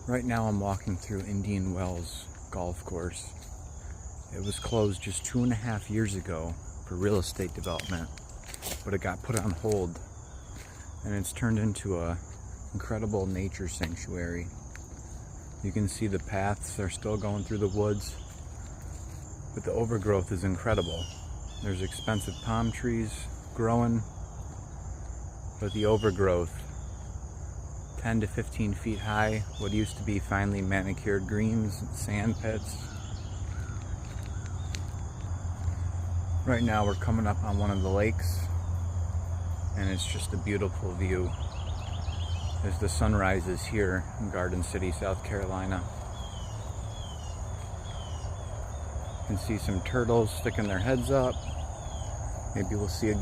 Right now I'm walking through Indian Wells Golf Course. It was closed just 2.5 years ago for real estate development, but it got put on hold and it's turned into a incredible nature sanctuary. You can see the paths are still going through the woods, but the overgrowth is incredible. There's expensive palm trees growing, but the overgrowth, 10 to 15 feet high, what used to be finely manicured greens, sand pits. Right now we're coming up on one of the lakes, and it's just a beautiful view as the sun rises here in Garden City, South Carolina. You can see some turtles sticking their heads up. Maybe we'll see a